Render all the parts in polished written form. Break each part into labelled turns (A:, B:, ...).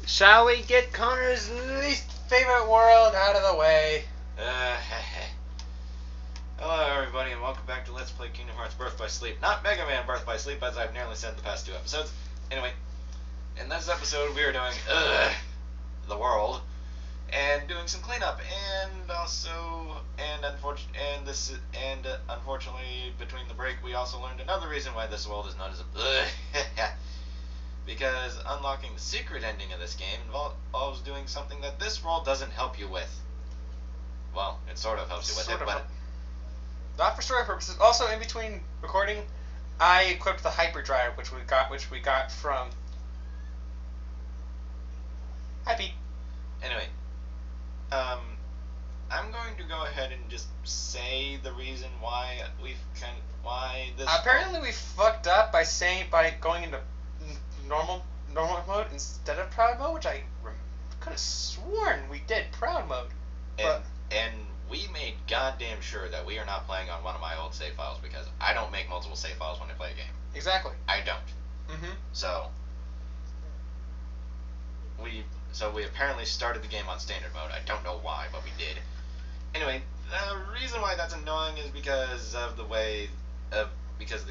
A: Shall we get Connor's least favorite world out of the way?
B: Hello everybody and welcome back to Let's Play Kingdom Hearts Birth by Sleep. Not Mega Man Birth by Sleep, as I've nearly said the past two episodes. Anyway, in this episode we are doing the world and doing some cleanup, and also unfortunately between the break we also learned another reason why this world is known as because unlocking the secret ending of this game involves doing something that this world doesn't help you with. Well, it sort of helps you with it, but
A: not for story purposes. Also, in between recording, I equipped the hyperdrive, which we got from. Hi, Pete.
B: Anyway, I'm going to go ahead and just say the reason why this.
A: Apparently, we fucked up by going into normal mode instead of proud mode, which I could have sworn we did proud mode.
B: And we made goddamn sure that we are not playing on one of my old save files, because I don't make multiple save files when I play a game.
A: Exactly.
B: I don't.
A: Mm-hmm.
B: So we apparently started the game on standard mode. I don't know why, but we did. Anyway, the reason why that's annoying is because of the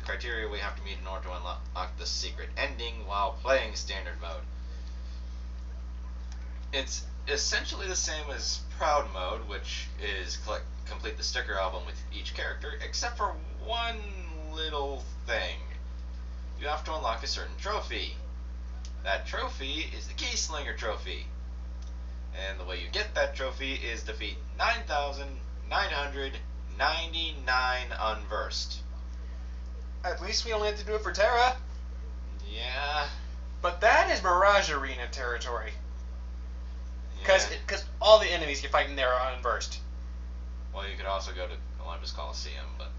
B: criteria we have to meet in order to unlock the secret ending while playing standard mode. It's essentially the same as Proud Mode, which is complete the sticker album with each character, except for one little thing. You have to unlock a certain trophy. That trophy is the Keyslinger trophy. And the way you get that trophy is defeat 9,999 unversed.
A: At least we only have to do it for Terra.
B: Yeah.
A: But that is Mirage Arena territory. Because all the enemies you fight in there are unversed.
B: Well, you could also go to Olympus Coliseum, but...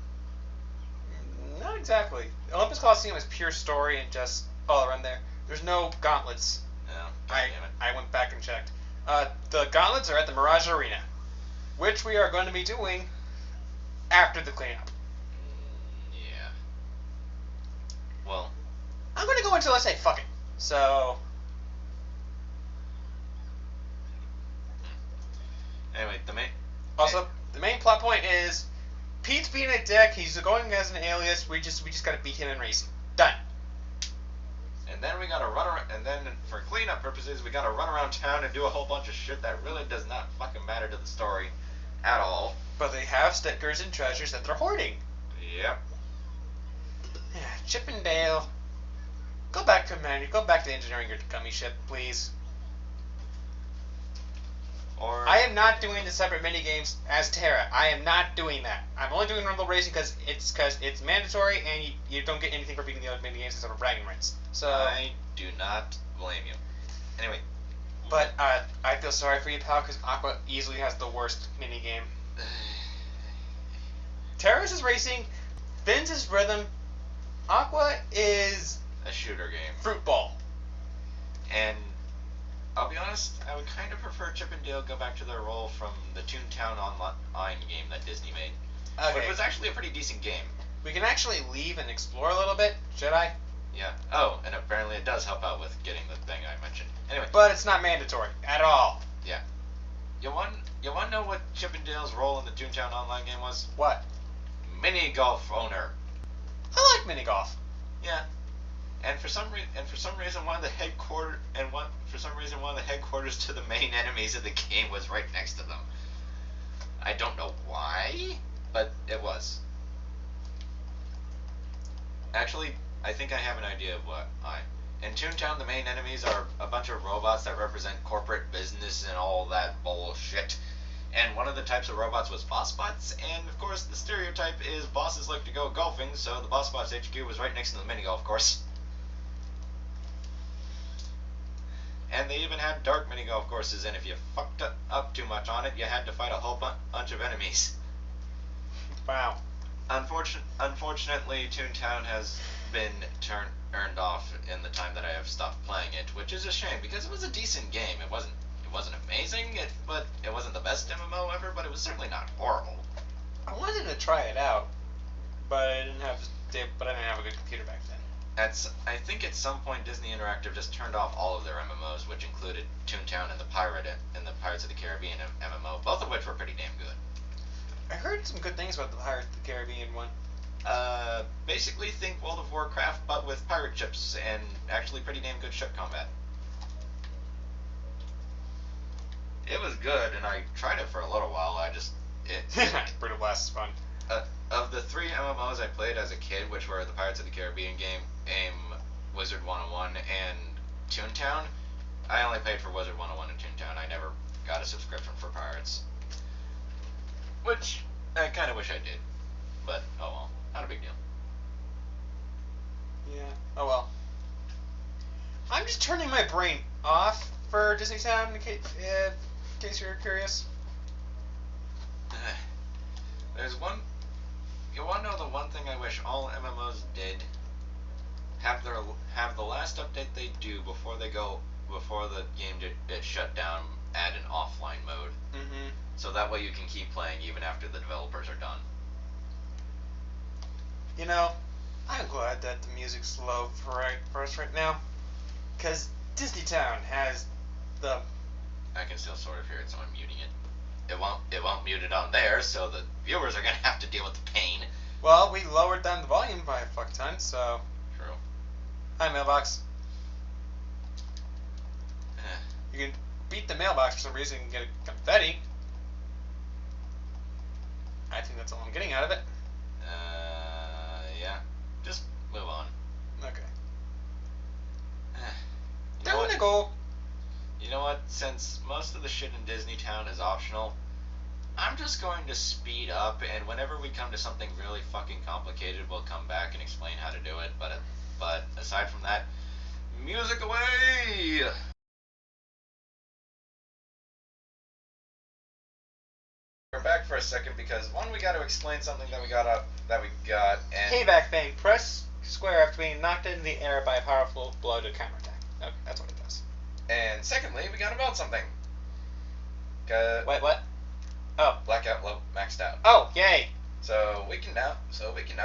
A: Not exactly. Olympus Coliseum is pure story and just all around there. There's no gauntlets.
B: No,
A: I went back and checked. The gauntlets are at the Mirage Arena, which we are going to be doing after the cleanup.
B: Yeah. Well...
A: I'm going to go until I say fuck it. So...
B: Anyway,
A: the main plot point is Pete's being a dick. He's going as an alias. We just gotta beat him in racing. Done.
B: And then we gotta run around. And then for cleanup purposes, we gotta run around town and do a whole bunch of shit that really does not fucking matter to the story at all.
A: But they have stickers and treasures that they're hoarding.
B: Yep.
A: Chip and Dale. Go back to engineering your gummy ship, please. I am not doing the separate minigames as Terra. I am not doing that. I'm only doing Rumble Racing because it's mandatory and you don't get anything for beating the other minigames except for bragging rights. So
B: I do not blame you. Anyway.
A: But I feel sorry for you, pal, because Aqua easily has the worst minigame. Terra's is racing, Finn's is rhythm, Aqua is
B: a shooter game.
A: Fruit ball.
B: And I'll be honest, I would kind of prefer Chip and Dale go back to their role from the Toontown Online game that Disney made. Okay. But it was actually a pretty decent game.
A: We can actually leave and explore a little bit, should I?
B: Yeah. Oh, and apparently it does help out with getting the thing I mentioned. Anyway.
A: But it's not mandatory at all.
B: Yeah. You want to know what Chip and Dale's role in the Toontown Online game was?
A: What?
B: Mini golf owner.
A: I like mini golf.
B: Yeah. And for some reason, one of the headquarters to the main enemies of the game was right next to them. I don't know why, but it was. Actually, I think I have an idea of why. In Toontown, the main enemies are a bunch of robots that represent corporate business and all that bullshit. And one of the types of robots was Bossbots, and of course the stereotype is bosses like to go golfing, so the Bossbots HQ was right next to the mini golf course. And they even had dark mini golf courses, and if you fucked up too much on it, you had to fight a whole bunch of enemies.
A: Wow.
B: Unfortunately, Toontown has been turned off in the time that I have stopped playing it, which is a shame because it was a decent game. It wasn't amazing, but it wasn't the best MMO ever, but it was certainly not horrible.
A: I wanted to try it out, but I didn't have a good computer back then.
B: I think at some point Disney Interactive just turned off all of their MMOs, which included Town and the Pirates of the Caribbean MMO, both of which were pretty damn good.
A: I heard some good things about the Pirates of the Caribbean one.
B: Basically think World of Warcraft, but with pirate ships and actually pretty damn good ship combat. It was good, and I tried it for a little while.
A: Brutal Blast is fun.
B: Of the 3 MMOs I played as a kid, which were the Pirates of the Caribbean game, AIM, Wizard 101, and Toontown, I only paid for Wizard 101 and Toontown. I never got a subscription for Pirates. Which I kind of wish I did. But, oh well, not a big deal.
A: Yeah. Oh well. I'm just turning my brain off for Disney Town in case you're curious.
B: There's one. You want to know the one thing I wish all MMOs did? Have the last update they do before the game gets shut down, add an offline mode.
A: Mm-hmm.
B: So that way you can keep playing even after the developers are done.
A: You know, I'm glad that the music's low for us right now, because Disney Town has the.
B: I can still sort of hear it, so I'm muting it. It won't mute it on there, so the viewers are gonna have to deal with the pain.
A: Well, we lowered down the volume by a fuck ton, so.
B: True.
A: Hi, Mailbox. You can beat the mailbox for some reason and get a confetti. I think that's all I'm getting out of it.
B: Yeah. Just move on.
A: Okay.
B: You know what?
A: Down to go.
B: You know what? Since most of the shit in Disney Town is optional, I'm just going to speed up, and whenever we come to something really fucking complicated, we'll come back and explain how to do it. But aside from that, music away! We're back for a second because one, we got to explain something that we got, and
A: Payback thing. Press square after being knocked into the air by a powerful blow to counterattack. Okay, that's what it does.
B: and secondly, we got to build something.
A: Wait, what? Oh.
B: Blackout level maxed out.
A: Oh, yay!
B: So we can now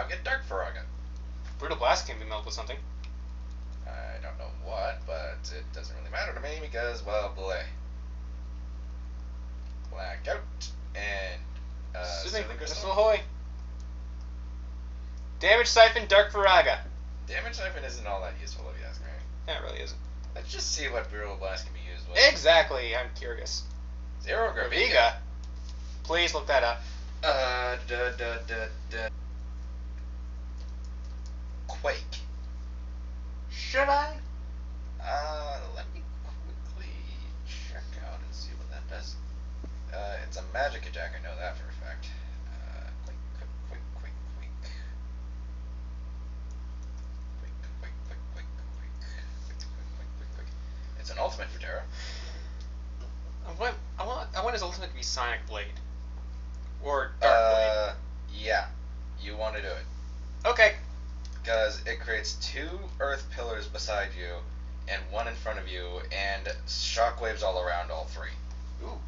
B: get Dark Faraga.
A: Brutal Blast can be melted with something.
B: I don't know what, but it doesn't really matter to me because, well, boy. Blackout and
A: Soothing
B: Soothing
A: Crystal
B: Crystal.
A: Ahoy. Damage Siphon, Dark Faraga.
B: Damage Siphon isn't all that useful if you ask me.
A: Yeah, it really isn't.
B: Let's just see what Brutal Blast can be used with.
A: Exactly, I'm curious.
B: Zero Graviga.
A: Graviga. Please look that up.
B: Quake.
A: Should I?
B: Let me quickly check out and see what that does. It's a magic attack, I know that for a fact. Quake. It's an ultimate for Terra.
A: I want his ultimate to be Sonic Blade. Or Dark Blade.
B: Yeah. You want to do it.
A: Okay.
B: Because it creates 2 earth pillars beside you and 1 in front of you and shockwaves all around all 3.
A: Ooh.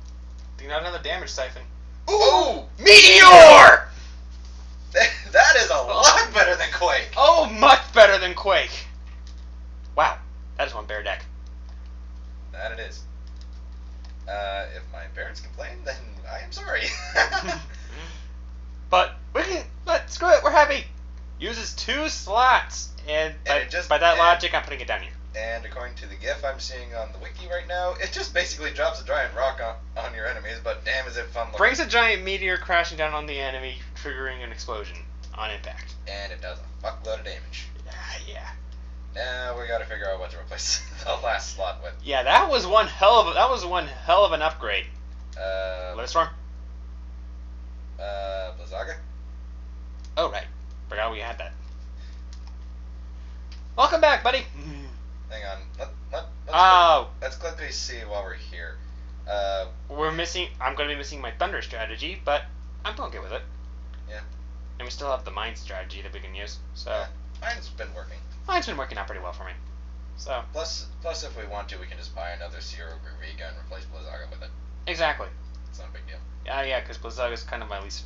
A: Do not another Damage Siphon.
B: Ooh!
A: Meteor!
B: That is a lot better than Quake!
A: Oh, much better than Quake. Wow. That is one bear deck.
B: That it is. If my parents complain, then I am sorry.
A: But screw it, we're happy. Uses 2 slots, and by that logic, I'm putting it down here.
B: And according to the GIF I'm seeing on the wiki right now, it just basically drops a giant rock on your enemies, but damn is it fun looking.
A: Brings a giant meteor crashing down on the enemy, triggering an explosion on impact.
B: And it does a fuckload of damage.
A: Yeah.
B: Now we gotta figure out what to replace the last slot with.
A: Yeah, that was one hell of an upgrade. Blitterstorm?
B: Blizzaga?
A: Oh, right. Forgot we had that. Welcome back, buddy.
B: Hang on. Let's quickly see while we're here.
A: I'm going to be missing my Thunder strategy, but I'm okay with it.
B: Yeah.
A: And we still have the Mine strategy that we can use. So
B: Yeah. Mine's been working.
A: Mine's been working out pretty well for me. So
B: Plus, if we want to, we can just buy another Zero Graviga and replace Blizzaga with it.
A: exactly.
B: It's not a big deal.
A: Yeah, because Blizzaga is kind of my least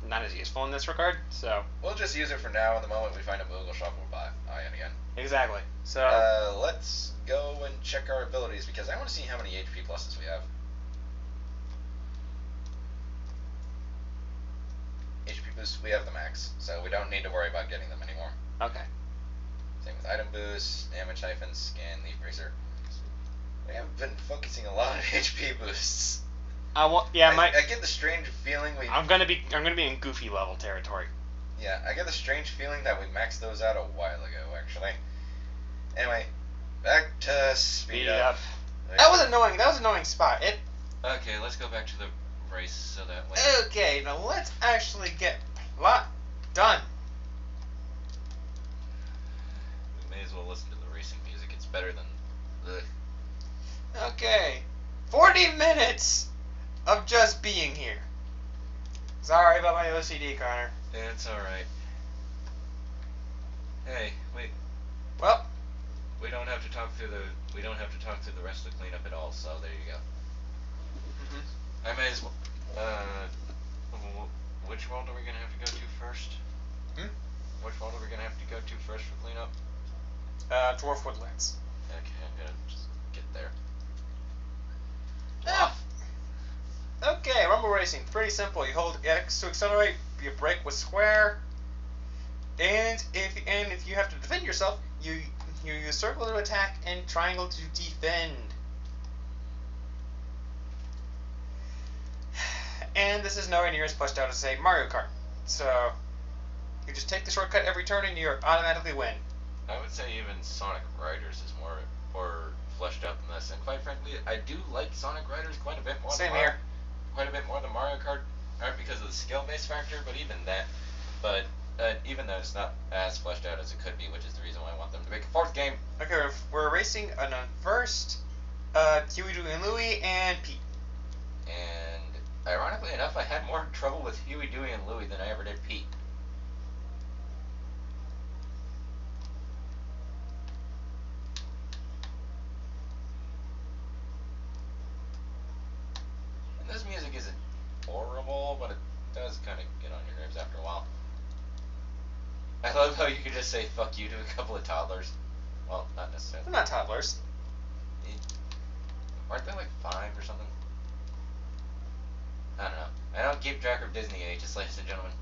A: not as useful in this regard. So
B: We'll just use it for now. In the moment we find a Moogle shop, we'll buy Ion again.
A: exactly. So
B: Let's go and check our abilities because I want to see how many HP pluses we have. HP boosts, we have the max, so we don't need to worry about getting them anymore.
A: okay.
B: Same with item boosts, damage hyphen, scan, leaf bracer. We have been focusing a lot on HP boosts.
A: I
B: get the strange feeling
A: I'm gonna be in goofy level territory.
B: Yeah, I get the strange feeling that we maxed those out a while ago, actually. Anyway, back to speed up.
A: That was annoying. That was an annoying spot.
B: Okay, let's go back to the race so that way.
A: Okay, now let's actually get a lot done.
B: We may as well listen to the racing music. It's better than the.
A: Okay, 40 minutes of just being here. Sorry about my OCD, Connor.
B: Yeah, it's alright. Hey, wait.
A: Well,
B: we don't have to talk through the rest of the cleanup at all. So there you go.
A: Mm-hmm.
B: I may as well. Which world are we gonna have to go to first? Which world are we gonna have to go to first for cleanup?
A: Dwarf Woodlands.
B: Okay, I'm gonna just get there.
A: Okay, rumble racing, pretty simple. You hold X to accelerate, you brake with square, and if you have to defend yourself, you use circle to attack and triangle to defend. And this is nowhere near as fleshed out as, say, Mario Kart. So you just take the shortcut every turn and you automatically win.
B: I would say even Sonic Riders is more fleshed out than this, and quite frankly, I do like Sonic Riders quite a bit more.
A: Same here.
B: Quite a bit more than Mario Kart, because of the skill-based factor, but even though it's not as fleshed out as it could be, which is the reason why I want them to make a fourth game.
A: Okay, we're racing on first, Huey, Dewey, and Louie, and Pete.
B: And ironically enough, I had more trouble with Huey, Dewey, and Louie than I ever did Pete. And this music isn't horrible, but it does kind of get on your nerves after a while. I love how you can just say "fuck you" to a couple of toddlers. Well, not necessarily.
A: They're not toddlers.
B: Aren't they like 5 or something? I don't know. I don't keep track of Disney ages, ladies and gentlemen.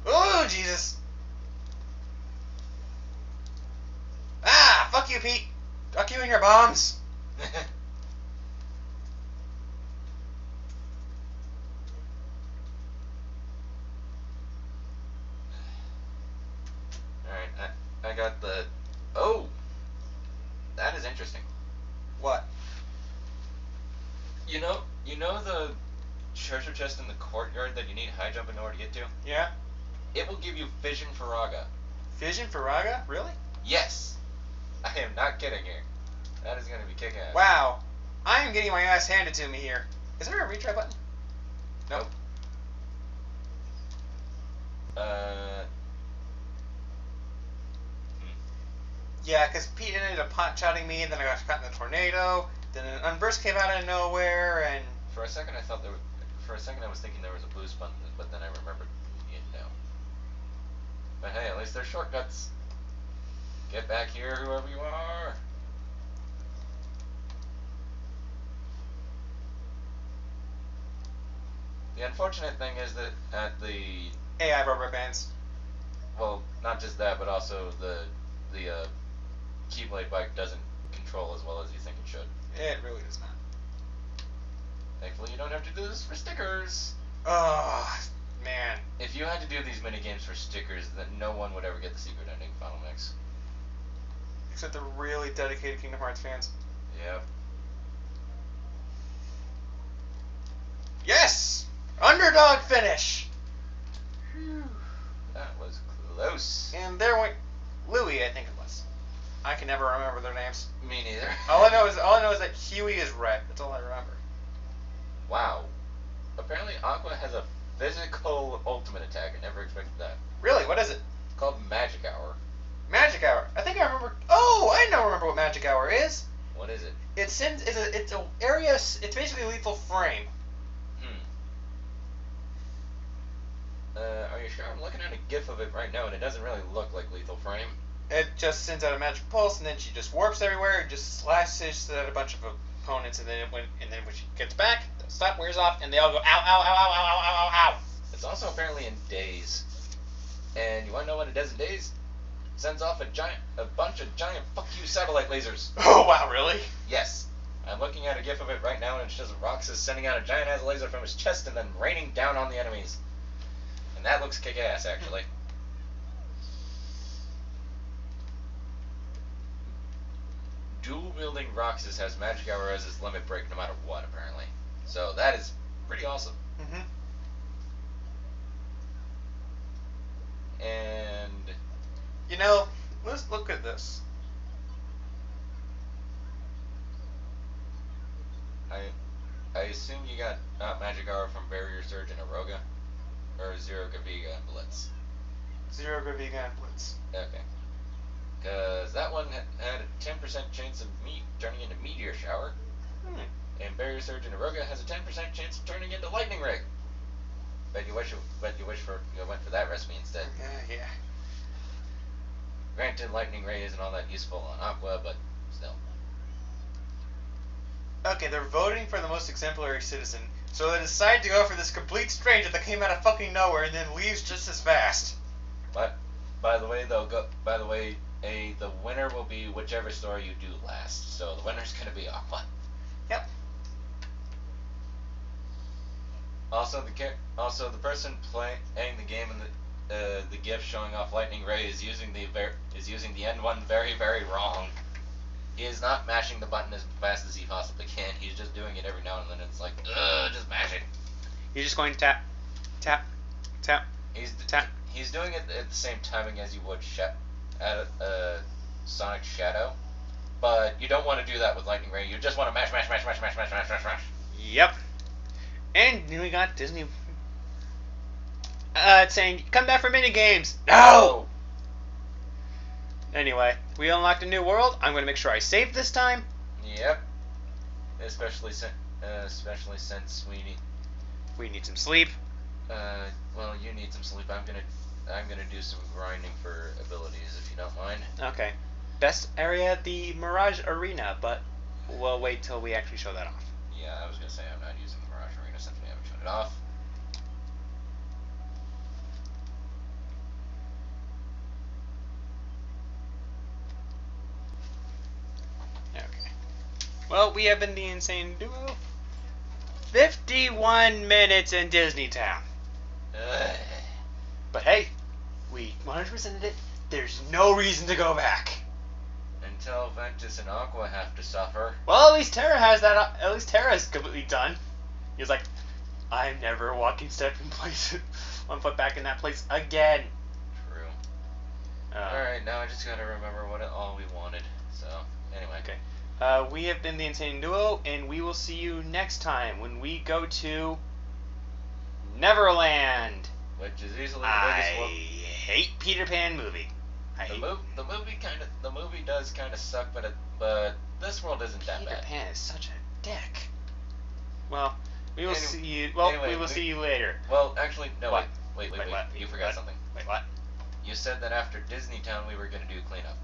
A: Oh, Jesus. Ah, fuck you, Pete. Fuck you and your bombs.
B: Alright, I got the... Oh! That is interesting.
A: What?
B: You know the treasure chest in the courtyard that you need high jump in order to get to?
A: Yeah?
B: It will give you Fission Faraga.
A: Fission Faraga? Really?
B: Yes! I am not kidding here. That is going to be kick ass.
A: Wow. I am getting my ass handed to me here. Is there a retry button? Nope. Yeah, because Pete ended up pot-shotting me, and then I got caught in the tornado, then an unburst came out of nowhere, and...
B: For a second I was thinking there was a boost button, but then I remembered, But hey, at least there's shortcuts. Get back here, whoever you are. The unfortunate thing is that at the...
A: AI rubber bands.
B: Well, not just that, but also the Keyblade bike doesn't control as well as you think it should.
A: It really does not.
B: Thankfully, you don't have to do this for stickers.
A: Oh, man.
B: If you had to do these minigames for stickers, then no one would ever get the secret ending Final Mix.
A: Except the really dedicated Kingdom Hearts fans.
B: Yep.
A: Yes! Underdog finish!
B: Whew. That was close.
A: And there went Louie, I think it was. I can never remember their names.
B: Me neither.
A: All I know is that Huey is red. That's all I remember.
B: Wow. Apparently Aqua has a physical ultimate attack. I never expected that.
A: Really? What is it?
B: It's called Magic Hour.
A: Magic Hour. I think I remember. Oh, I now remember what Magic Hour is.
B: What is it?
A: It's a area. It's basically lethal frame.
B: Are you sure? I'm looking at a GIF of it right now, and it doesn't really look like Lethal Frame.
A: It just sends out a magic pulse, and then she just warps everywhere. And just slashes at a bunch of opponents, and then when she gets back, the stop wears off, and they all go ow ow ow ow ow ow ow ow ow.
B: It's also apparently in Days. And you want to know what it does in Days? It sends off a bunch of giant fuck you satellite lasers.
A: Oh wow, really?
B: Yes. I'm looking at a GIF of it right now, and it's just Roxas sending out a giant ass laser from his chest and then raining down on the enemies. And that looks kick-ass, actually. Dual-wielding Roxas has Magic Hour as his limit break no matter what, apparently. So that is pretty awesome.
A: Mm-hmm.
B: And...
A: You know, let's look at this.
B: I assume you got Magic Hour from Barrier Surge and Aroga? Or Zero Gaviga and Blitz?
A: Zero Gaviga and Blitz.
B: Okay. Because that one had a 10% chance of turning into Meteor Shower. And Barrier Surge and Aroga has a 10% chance of turning into Lightning Ray. Bet you went for that recipe instead.
A: Yeah.
B: Granted, Lightning Ray isn't all that useful on Aqua, but still.
A: Okay, they're voting for the most exemplary citizen, so they decide to go for this complete stranger that came out of fucking nowhere and then leaves just as fast.
B: But by the way, the winner will be whichever story you do last. So the winner's gonna be Aqua.
A: Yep.
B: Also, the person playing the game in the GIF showing off Lightning Ray is using the N1 very, very wrong. He is not mashing the button as fast as he possibly can. He's just doing it every now and then. It's like, just mash it.
A: You're just going tap, tap, tap.
B: He's doing it at the same timing as you would Sonic Shadow, but you don't want to do that with Lightning Ray. You just want to mash.
A: Yep. And then we got Disney saying, "Come back for mini games." No. Anyway, we unlocked a new world. I'm going to make sure I save this time.
B: Yep. Especially since
A: we need some sleep.
B: Well, you need some sleep. I'm gonna do some grinding for abilities, if you don't mind.
A: Okay. Best area, the Mirage Arena, but we'll wait till we actually show that off.
B: Yeah, I was gonna say I'm not using the Mirage Arena since we haven't shown it off.
A: Okay. Well, we have been the Insane Duo. 51 minutes in Disney Town. But hey, we 100%ed it. There's no reason to go back.
B: Until Ventus and Aqua have to suffer.
A: Well, at least Terra has that. At least Terra's completely done. He's like, I'm never walking step in place, 1 foot back in that place again.
B: True. Alright, now I just gotta remember what all we wanted. So, anyway.
A: Okay. We have been the Insane Duo, and we will see you next time when we go to Neverland.
B: Which is easily
A: the
B: biggest one.
A: I hate Peter Pan movie.
B: The movie does kind of suck, but this world isn't that bad.
A: Peter Pan is such a dick. Well, we will see you.
B: Anyway,
A: we will see you later.
B: Well, actually, no.
A: What?
B: Wait.
A: What?
B: You forgot something.
A: Wait, what?
B: You said that after Disney Town we were gonna do cleanup.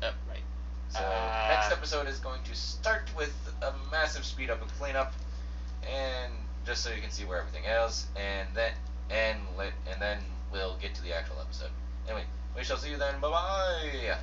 A: Right.
B: So next episode is going to start with a massive speed up of cleanup, and just so you can see where everything is, and then we'll get to the actual episode. Anyway, we shall see you then. Bye bye.